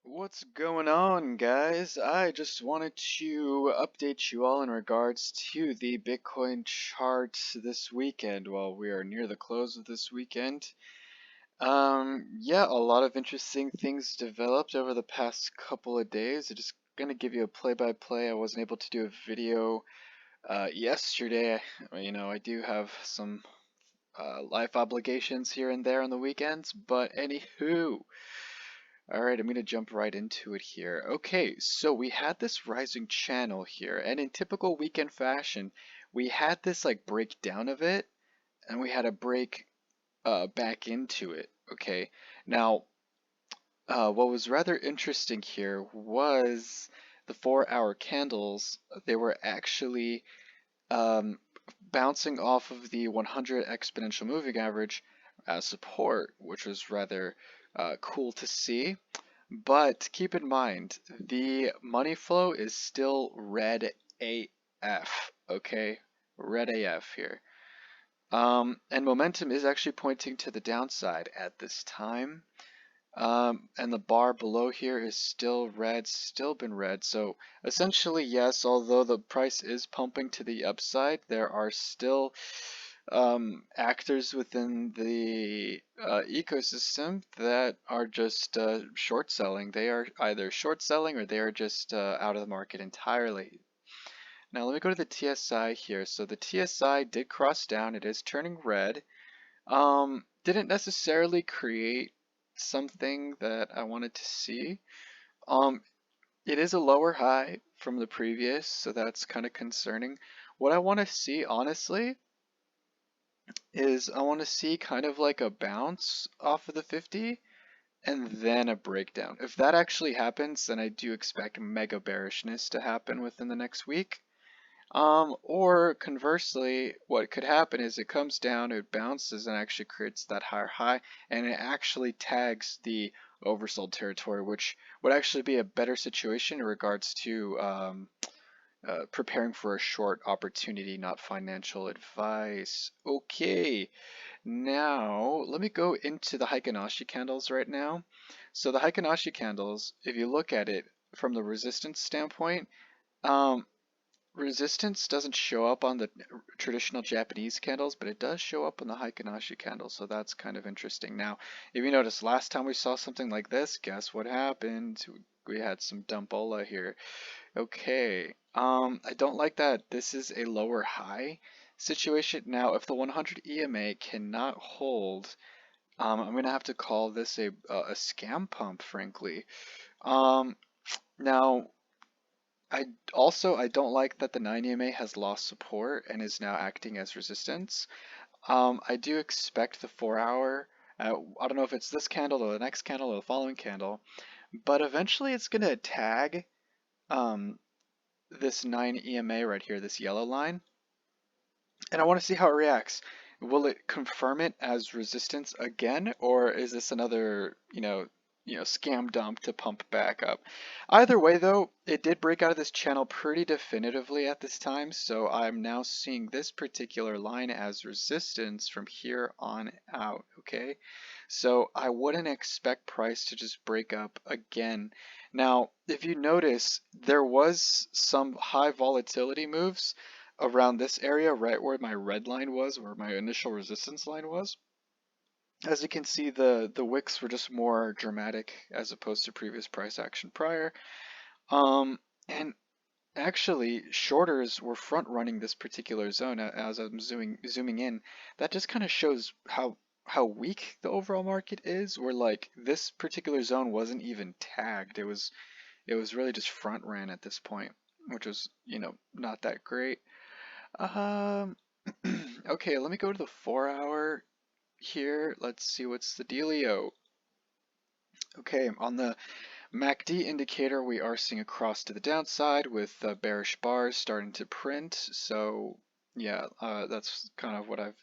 What's going on, guys? I just wanted to update you all in regards to the Bitcoin chart this weekend. Well, we are near the close of this weekend. Yeah, a lot of interesting things developed over the past couple of days. I'm just gonna give you a play-by-play. I wasn't able to do a video yesterday. I do have some life obligations here and there on the weekends, but anywho. Alright, I'm going to jump right into it here. Okay, so we had this rising channel here, and in typical weekend fashion, we had this like breakdown of it, and we had a break back into it. Okay, now what was rather interesting here was the 4-hour candles. They were actually um, bouncing off of the 100 exponential moving average as support, which was rather cool to see. But keep in mind, the money flow is still red AF, okay? Red AF here. And momentum is actually pointing to the downside at this time. And the bar below here is still red, still been red. So essentially, yes, although the price is pumping to the upside, there are still actors within the ecosystem that are just short selling. They are either short selling or they are just out of the market entirely. Now let me go to the TSI here. So the TSI did cross down. It is turning red. Didn't necessarily create something that I wanted to see. Um, it is a lower high from the previous, so that's kind of concerning. What I want to see, honestly, is I want to see kind of like a bounce off of the 50 and then a breakdown. If that actually happens, then I do expect mega bearishness to happen within the next week. Or conversely, what could happen is it comes down, it bounces, and actually creates that higher high, and it actually tags the oversold territory, which would actually be a better situation in regards to preparing for a short opportunity, not financial advice. Okay, now let me go into the Heikin-Ashi candles right now. So the Heikin-Ashi candles, if you look at it from the resistance standpoint, um, resistance doesn't show up on the traditional Japanese candles, but it does show up on the Heikin-Ashi candle, so that's kind of interesting. Now, if you notice, last time we saw something like this, guess what happened? We had some dumbola here. Okay, I don't like that. This is a lower high situation. Now, if the 100 EMA cannot hold, I'm gonna have to call this a scam pump, frankly. Um, now, I don't like that the 9 EMA has lost support and is now acting as resistance. I do expect the 4-hour. I don't know if it's this candle or the next candle or the following candle, but eventually it's gonna tag um, this 9 EMA right here, this yellow line, and I want to see how it reacts. Will it confirm it as resistance again, or is this another, scam dump to pump back up? Either way, though, it did break out of this channel pretty definitively at this time, so I'm now seeing this particular line as resistance from here on out, okay? So I wouldn't expect price to just break up again. Now, if you notice, there was some high volatility moves around this area, right where my red line was, where my initial resistance line was. As you can see, the wicks were just more dramatic as opposed to previous price action prior. And actually, shorters were front running this particular zone as I'm zooming in. That just kind of shows how weak the overall market is, where like this particular zone wasn't even tagged. It was really just front ran at this point, which was, not that great. Um, okay, let me go to the 4-hour here. Let's see what's the dealio. Okay, on the MACD indicator, we are seeing a cross to the downside with bearish bars starting to print. So yeah, that's kind of what I'm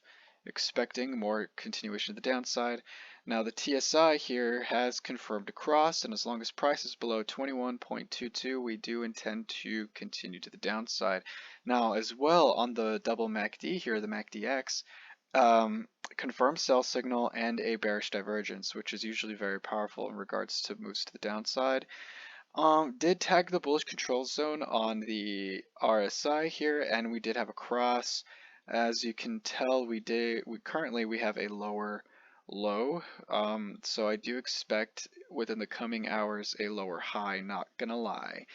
expecting, more continuation of the downside. Now the TSI here has confirmed a cross, and as long as price is below 21.22, we do intend to continue to the downside. Now as well on the double MACD here, the MACDX, confirmed sell signal and a bearish divergence, which is usually very powerful in regards to moves to the downside. Did tag the bullish control zone on the RSI here, and we did have a cross. As you can tell, we currently have a lower low. So I do expect within the coming hours a lower high, not gonna lie.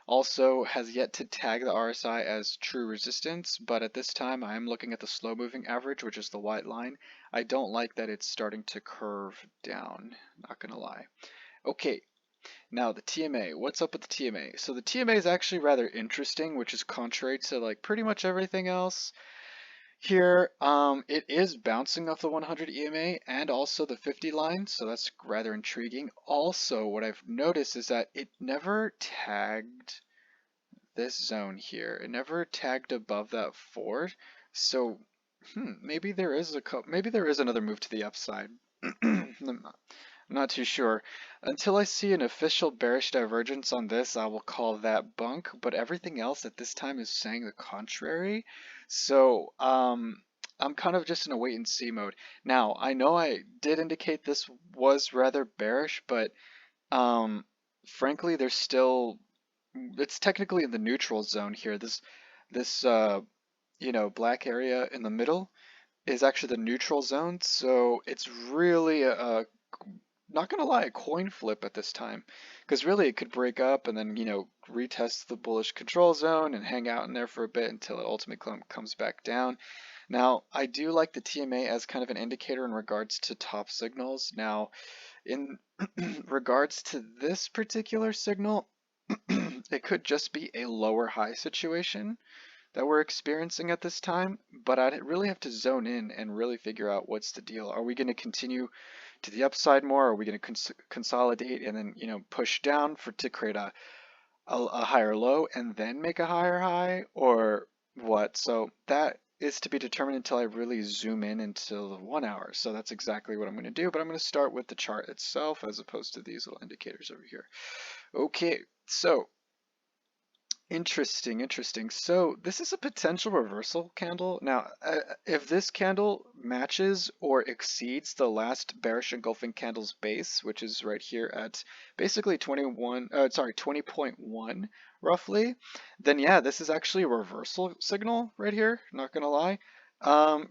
Also has yet to tag the RSI as true resistance, but at this time I am looking at the slow moving average, which is the white line. I don't like that it's starting to curve down, not gonna lie. Okay, now the TMA. What's up with the TMA? So the TMA is actually rather interesting, which is contrary to like pretty much everything else. Here, it is bouncing off the 100 EMA and also the 50 line, so that's rather intriguing. Also, what I've noticed is that it never tagged this zone here. It never tagged above that 4. So, maybe there is maybe there is another move to the upside. I'm not too sure. Until I see an official bearish divergence on this, I will call that bunk, but everything else at this time is saying the contrary. So, I'm kind of just in a wait and see mode. Now, I know I did indicate this was rather bearish, but frankly, there's still it's technically in the neutral zone here. This black area in the middle is actually the neutral zone, so it's really not gonna lie, a coin flip at this time, because really it could break up and then retest the bullish control zone and hang out in there for a bit until it ultimately comes back down. Now, I do like the TMA as kind of an indicator in regards to top signals. Now, in regards to this particular signal, it could just be a lower high situation that we're experiencing at this time, but I'd really have to zone in and really figure out what's the deal. Are we going to continue to the upside more? Are we going to consolidate and then push down to create a higher low and then make a higher high, or what? So that is to be determined until I really zoom in until the 1 hour. So that's exactly what I'm going to do, but I'm going to start with the chart itself as opposed to these little indicators over here. Okay, so interesting, interesting. So this is a potential reversal candle. Now, if this candle matches or exceeds the last bearish engulfing candle's base, which is right here at basically 20.1 roughly, then yeah, this is actually a reversal signal right here, not gonna lie.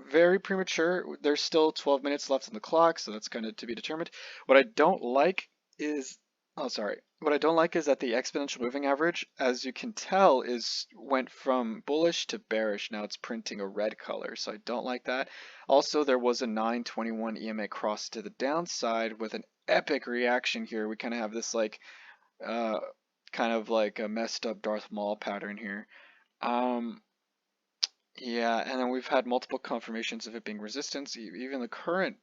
Very premature. There's still 12 minutes left on the clock, so that's kind of to be determined. What I don't like is Oh, sorry. What I don't like is that the exponential moving average, as you can tell, went from bullish to bearish. Now it's printing a red color, so I don't like that. Also, there was a 921 EMA cross to the downside with an epic reaction here. We kind of have this uh, kind of like a messed up Darth Maul pattern here. Um, yeah, and then we've had multiple confirmations of it being resistance. Even the current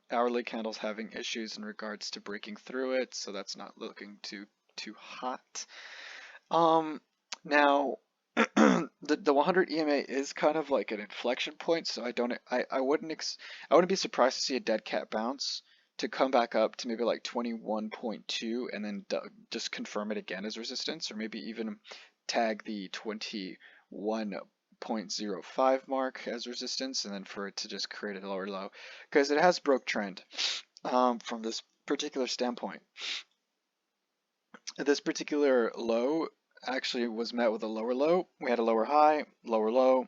hourly candle's having issues in regards to breaking through it, so that's not looking too hot. Now the 100 EMA is kind of like an inflection point, so I wouldn't be surprised to see a dead cat bounce to come back up to maybe like 21.2 and then just confirm it again as resistance, or maybe even tag the 21.05 mark as resistance, and then for it to just create a lower low, because it has broke trend from this particular standpoint. This particular low actually was met with a lower low. We had a lower high, lower low.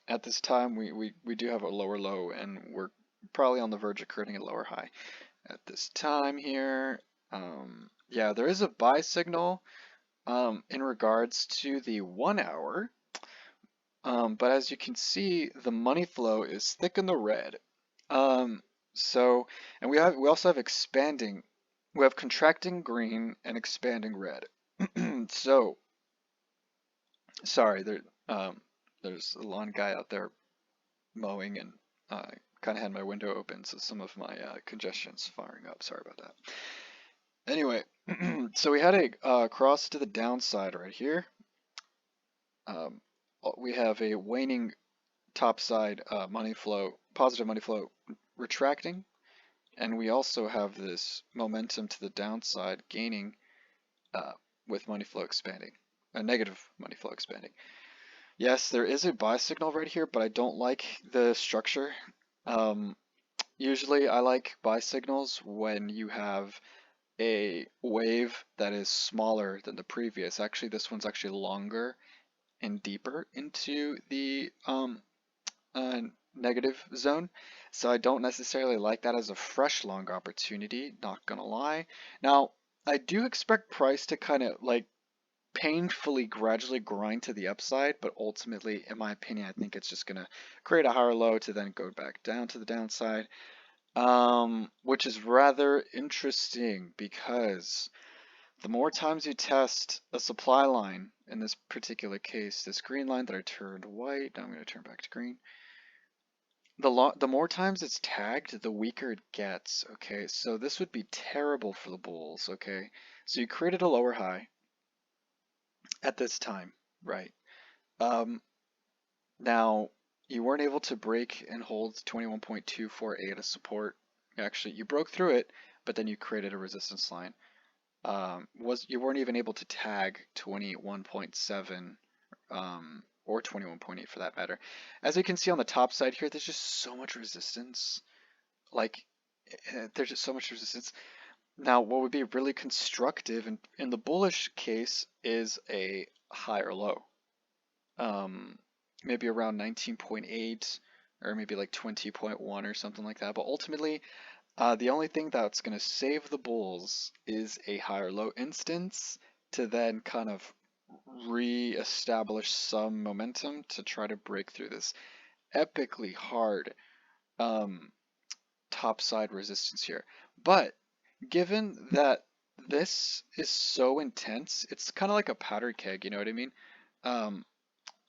At this time, we do have a lower low, and we're probably on the verge of creating a lower high at this time here. Yeah, there is a buy signal in regards to the 1 hour. But as you can see, the money flow is thick in the red. So, and we also have we have contracting green and expanding red. So, sorry, there's a lawn guy out there mowing, and kind of had my window open, so some of my congestion's firing up. Sorry about that. Anyway, so we had a cross to the downside right here. We have a waning topside money flow, positive money flow retracting, and we also have this momentum to the downside gaining with money flow expanding, a negative money flow expanding. Yes, there is a buy signal right here, but I don't like the structure. Um, Usually I like buy signals when you have a wave that is smaller than the previous. Actually, this one's actually longer and deeper into the uh, negative zone. So I don't necessarily like that as a fresh long opportunity, not gonna lie. Now, I do expect price to kind of like painfully gradually grind to the upside, but ultimately, in my opinion, I think it's just gonna create a higher low to then go back down to the downside. Which is rather interesting because the more times you test a supply line, in this particular case, this green line that I turned white, now I'm going to turn back to green. The more times it's tagged, the weaker it gets. Okay, so this would be terrible for the bulls. Okay, so you created a lower high at this time, right? Um, Now you weren't able to break and hold 21.248 as support. Actually, you broke through it, but then you created a resistance line. Was you weren't even able to tag 21.7 or 21.8 for that matter. As you can see on the top side here, there's just so much resistance. Like, there's just so much resistance. Now, what would be really constructive in the bullish case is a higher low. Um, Maybe around 19.8 or maybe like 20.1 or something like that. But ultimately, the only thing that's going to save the bulls is a higher low instance to then kind of re-establish some momentum to try to break through this epically hard um, topside resistance here. But given that this is so intense, it's kind of like a powder keg, you know what I mean? Um,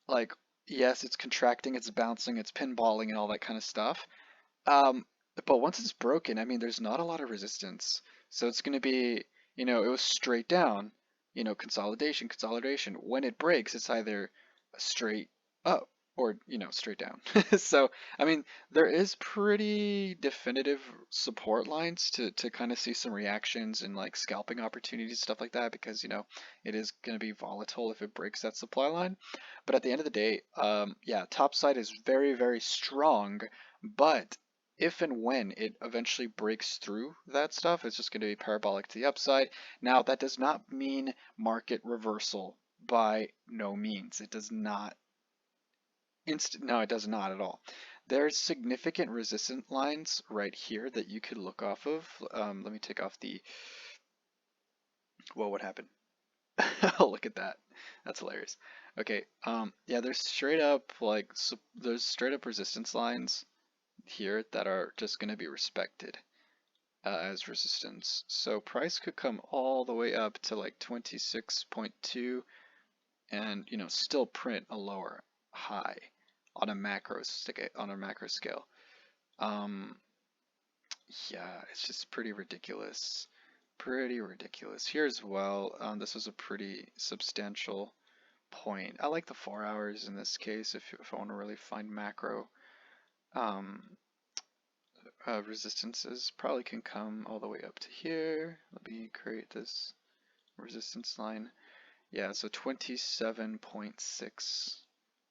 like, yes, it's contracting, it's bouncing, it's pinballing, and all that kind of stuff. Um, but once it's broken, I mean, there's not a lot of resistance. So it's going to be, it was straight down, consolidation, consolidation. When it breaks, it's either straight up or, straight down. So, I mean, there is pretty definitive support lines to kind of see some reactions and like scalping opportunities, stuff like that, because, it is going to be volatile if it breaks that supply line. But at the end of the day, yeah, top side is very, very strong, but if and when it eventually breaks through that stuff, it's just going to be parabolic to the upside. Now, that does not mean market reversal by no means. It does not no, it does not at all. There's significant resistant lines right here that you could look off of. Let me take off the, what happened? Oh, look at that. That's hilarious. Okay, yeah, there's straight up like there's straight up resistance lines here that are just going to be respected as resistance. So price could come all the way up to like 26.2 and still print a lower high on a macro scale. Um, yeah, it's just pretty ridiculous. Pretty ridiculous. Here as well, this was a pretty substantial point. I like the 4 hours in this case if I want to really find macro. Um, Resistances probably can come all the way up to here. Let me create this resistance line. Yeah, so 27.6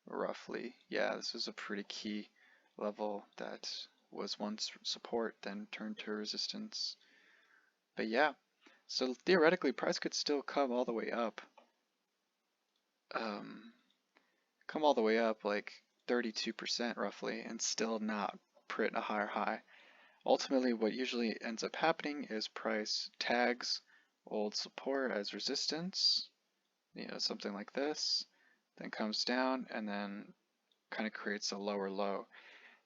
roughly. Yeah, this is a pretty key level that was once support, then turned to resistance. But yeah, so theoretically, price could still come all the way up. Um, Come all the way up like 32% roughly, and still not print a higher high. Ultimately, what usually ends up happening is price tags old support as resistance, something like this, then comes down and then kind of creates a lower low.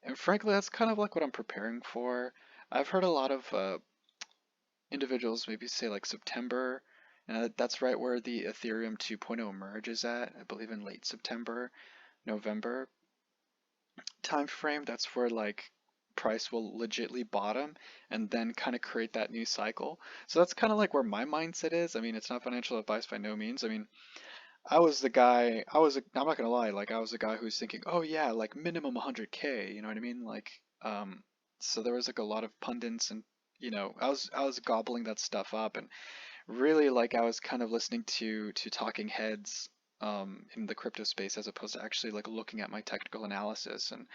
And frankly, that's kind of like what I'm preparing for. I've heard a lot of individuals maybe say like September, and that's right where the Ethereum 2.0 merge is at, I believe in late September, November time frame. That's where like price will legitly bottom and then kind of create that new cycle. So that's kind of like where my mindset is. I mean, it's not financial advice by no means. I mean, I was the guy, I'm not gonna lie, like I was the guy who's thinking, oh yeah, like minimum 100K, you know what I mean? Like, so there was like a lot of pundits and, I was gobbling that stuff up and really like I was kind of listening to talking heads in the crypto space as opposed to actually like looking at my technical analysis. And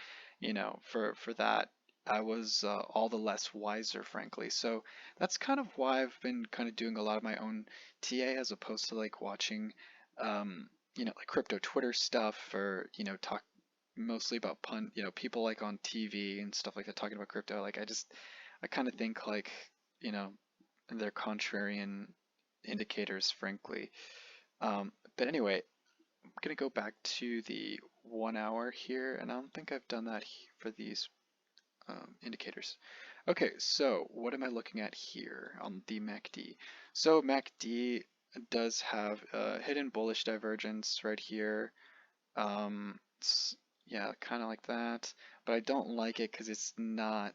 for that I was all the less wiser, frankly. So that's kind of why I've been kind of doing a lot of my own TA as opposed to like watching like crypto Twitter stuff, or talk mostly about people like on TV and stuff like that talking about crypto. Like I kind of think like you know they're contrarian indicators, frankly. But anyway, I'm gonna go back to the 1 hour here, and I don't think I've done that for these indicators. Okay, so what am I looking at here on the MACD? So MACD does have a hidden bullish divergence right here. Yeah, kind of like that, but I don't like it because it's not.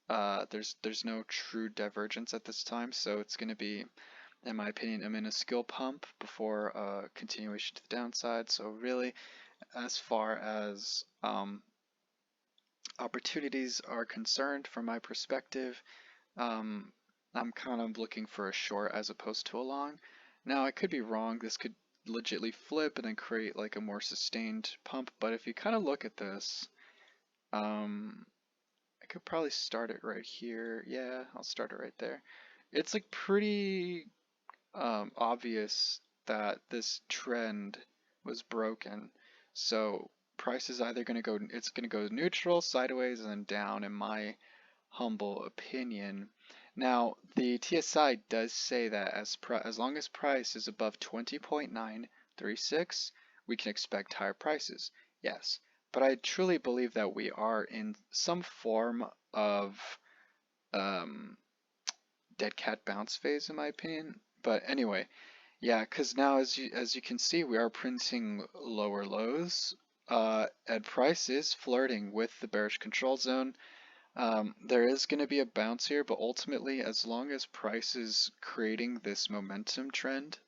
There's no true divergence at this time, so it's gonna be, in my opinion, a minuscule pump before a continuation to the downside. So really, as far as opportunities are concerned, from my perspective, um, I'm kind of looking for a short as opposed to a long. Now, I could be wrong. This could legitly flip and then create like a more sustained pump. But if you kind of look at this, I could probably start it right here. Yeah, I'll start it right there. It's like pretty obvious that this trend was broken. So price is either going to go, it's going to go neutral, sideways, and then down, in my humble opinion. Now, the TSI does say that as long as price is above 20.936, we can expect higher prices. Yes, but I truly believe that we are in some form of um, dead cat bounce phase, in my opinion. But anyway, yeah, because now as you can see, we are printing lower lows, and price is flirting with the bearish control zone. There is going to be a bounce here, but ultimately, as long as price is creating this momentum trend,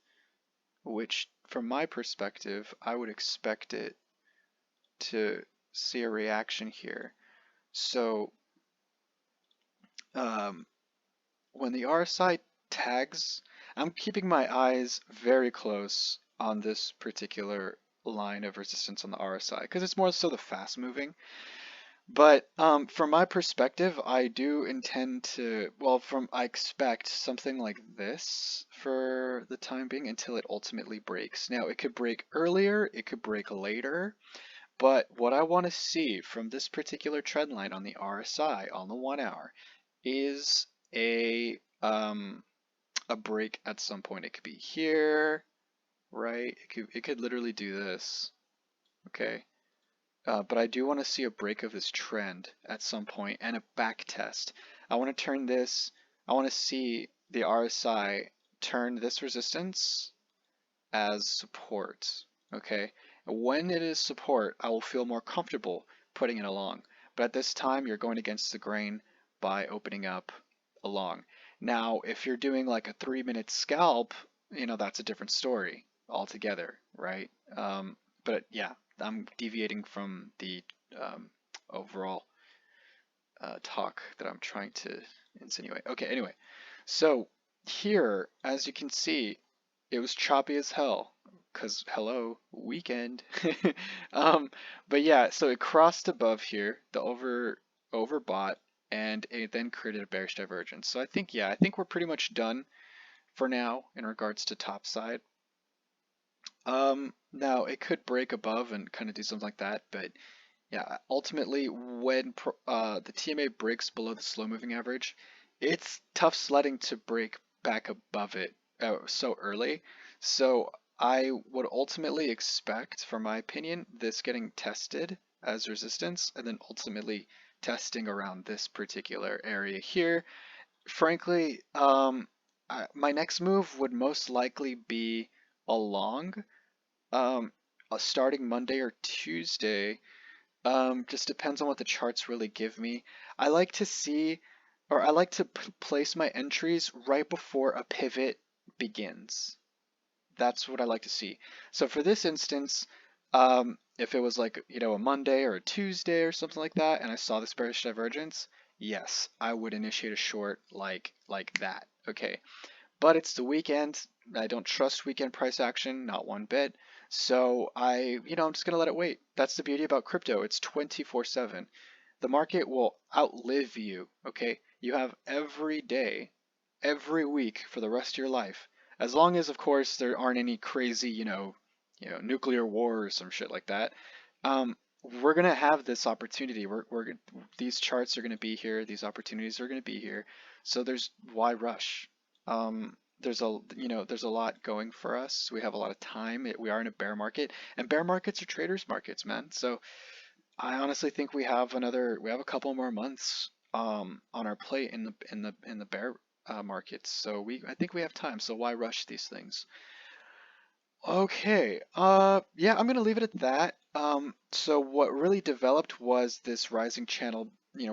which from my perspective, I would expect it to see a reaction here. So um, when the RSI tags, I'm keeping my eyes very close on this particular line of resistance on the RSI because it's more so the fast moving. But from my perspective, I do intend to, well, I expect something like this for the time being until it ultimately breaks. Now, it could break earlier, it could break later, but what I want to see from this particular trend line on the RSI on the 1 hour is a break at some point. It could be here, right? It could literally do this, okay? But I do want to see a break of this trend at some point and a back test. I want to turn this, I want to see the RSI turn this resistance as support, okay? When it is support, I will feel more comfortable putting it along. But at this time, you're going against the grain by opening up along. Now, if you're doing like a 3-minute scalp, that's a different story altogether, right? But yeah, I'm deviating from the overall talk that I'm trying to insinuate. Okay, anyway, so here, as you can see, it was choppy as hell, because hello, weekend. um, but yeah, so it crossed above here, the overbought, and it then created a bearish divergence. So I think we're pretty much done for now in regards to top side. Now it could break above and kind of do something like that, but yeah, ultimately when the TMA breaks below the slow moving average, it's tough sledding to break back above it so early. So I would ultimately expect, for my opinion, this getting tested as resistance and then ultimately testing around this particular area here. Frankly, my next move would most likely be along, um, starting Monday or Tuesday. Just depends on what the charts really give me. I like to see, or I like to place my entries right before a pivot begins. That's what I like to see. So for this instance, if it was like, a Monday or a Tuesday or something like that, and I saw this bearish divergence, yes, I would initiate a short like that. Okay. But it's the weekend. I don't trust weekend price action, not one bit. So I'm just gonna let it wait. That's the beauty about crypto. It's 24/7. The market will outlive you, okay? You have every day, every week for the rest of your life. As long as, of course, there aren't any crazy, nuclear war or some shit like that. We're gonna have this opportunity. These charts are gonna be here. These opportunities are gonna be here. So why rush? There's a lot going for us. We have a lot of time. We are in a bear market, and bear markets are traders markets, man. So I honestly think we have a couple more months on our plate in the bear markets. So I think we have time. So why rush these things? Okay. Yeah, I'm gonna leave it at that. So what really developed was this rising channel,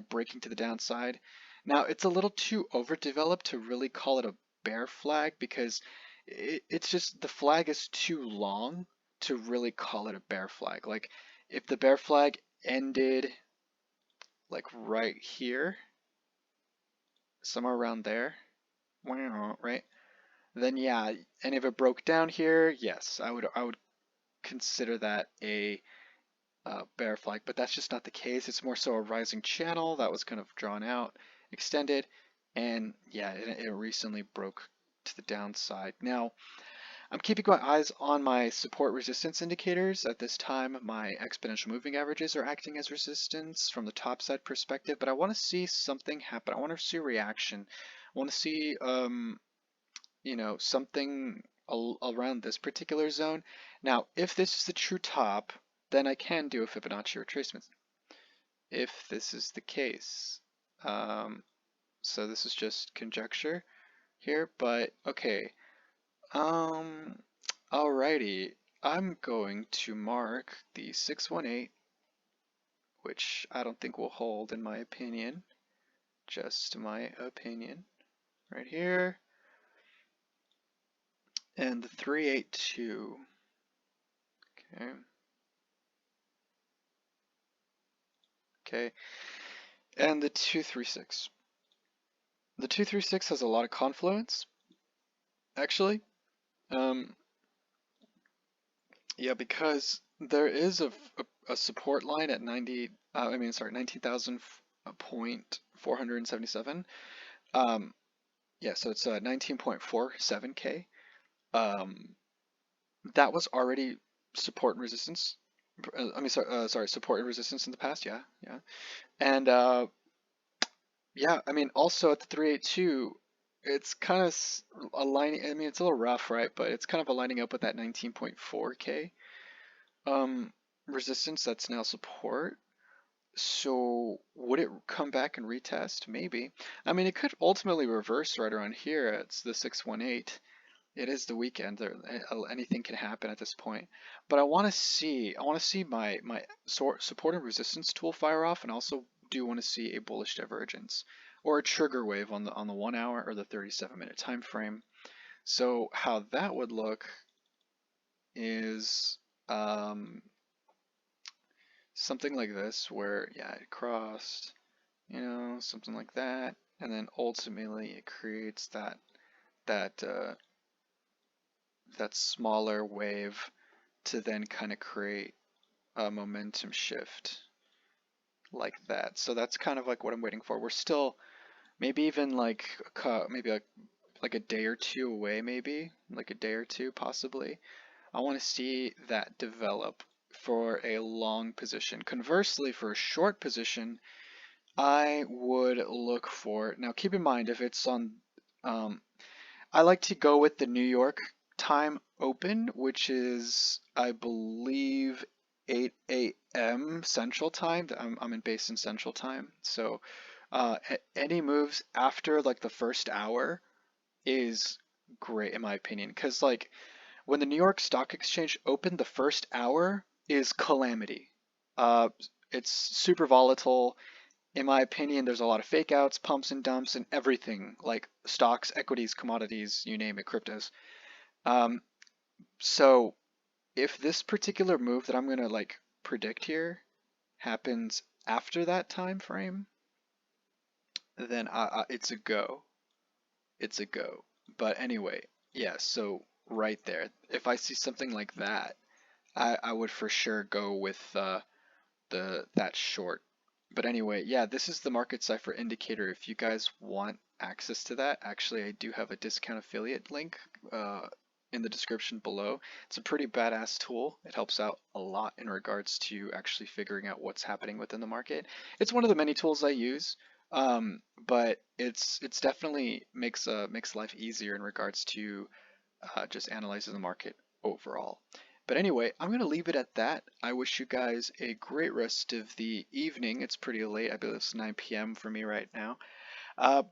breaking to the downside. Now it's a little too overdeveloped to really call it a bear flag because it's just the flag is too long to really call it a bear flag. Like if the bear flag ended like right here, somewhere around there, right? Then yeah, and if it broke down here, yes, I would consider that a bear flag, but that's just not the case. It's more so a rising channel that was kind of drawn out, extended, and yeah, it recently broke to the downside. Now, I'm keeping my eyes on my support resistance indicators. At this time, my exponential moving averages are acting as resistance from the top side perspective, but I want to see something happen. I want to see a reaction. I want to see, something around this particular zone. Now, if this is the true top, then I can do a Fibonacci retracement. If this is the case, um, so this is just conjecture here, but okay. Um, Alrighty, I'm going to mark the 618, which I don't think will hold in my opinion. Just my opinion. Right here. And the 382. Okay. Okay. And the 236. The 236 has a lot of confluence, actually. Um, yeah, because there is a support line at 19,477. Yeah, so it's 19.47K. Um, that was already support and resistance. Support and resistance in the past. Yeah, yeah. And yeah, I mean, also at the 382, it's kind of aligning. I mean, it's a little rough, right? But it's kind of aligning up with that 19.4K um, resistance that's now support. So would it come back and retest? Maybe. I mean, it could ultimately reverse right around here. It's the 618. It is the weekend. Anything can happen at this point. But I want to see my support and resistance tool fire off, and also do want to see a bullish divergence or a trigger wave on the 1 hour or the 37-minute time frame. So how that would look is something like this, where yeah, it crossed, something like that, and then ultimately it creates that that smaller wave to then kind of create a momentum shift like that. So that's kind of like what I'm waiting for. We're still maybe even maybe like a day or two away, maybe like a day or two possibly. I want to see that develop for a long position. Conversely, for a short position, I would look for, now keep in mind if it's on, I like to go with the New York time open, which is, I believe, 8 a.m. Central Time. I'm based in Central Time. So any moves after like the first hour is great in my opinion. Because like when the New York Stock Exchange opened, the first hour is calamity. Uh, it's super volatile. In my opinion, there's a lot of fake outs, pumps and dumps, and everything like stocks, equities, commodities, you name it, cryptos. Um, so if this particular move that I'm gonna like predict here happens after that time frame, then it's a go. It's a go. But anyway, yeah, so right there, if I see something like that, I would for sure go with that short. But anyway, yeah, this is the market cipher indicator. If you guys want access to that, actually, I do have a discount affiliate link uh, in the description below. It's a pretty badass tool. It helps out a lot in regards to actually figuring out what's happening within the market. It's one of the many tools I use, but it's definitely makes life easier in regards to just analyzing the market overall. But anyway, I'm going to leave it at that. I wish you guys a great rest of the evening. It's pretty late. I believe it's 9 p.m. for me right now.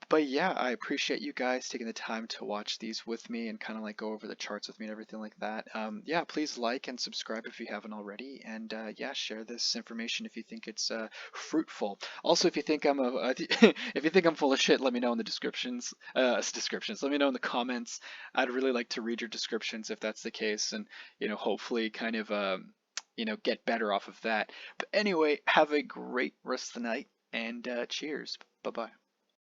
But yeah, I appreciate you guys taking the time to watch these with me and kind of like go over the charts with me and everything like that. Yeah, please like and subscribe if you haven't already, and yeah, share this information if you think it's fruitful. Also, if you think I'm a if you think I'm full of shit, let me know in the descriptions. Descriptions. Let me know in the comments. I'd really like to read your descriptions if that's the case, and hopefully, kind of get better off of that. But anyway, have a great rest of the night, and cheers. Bye bye.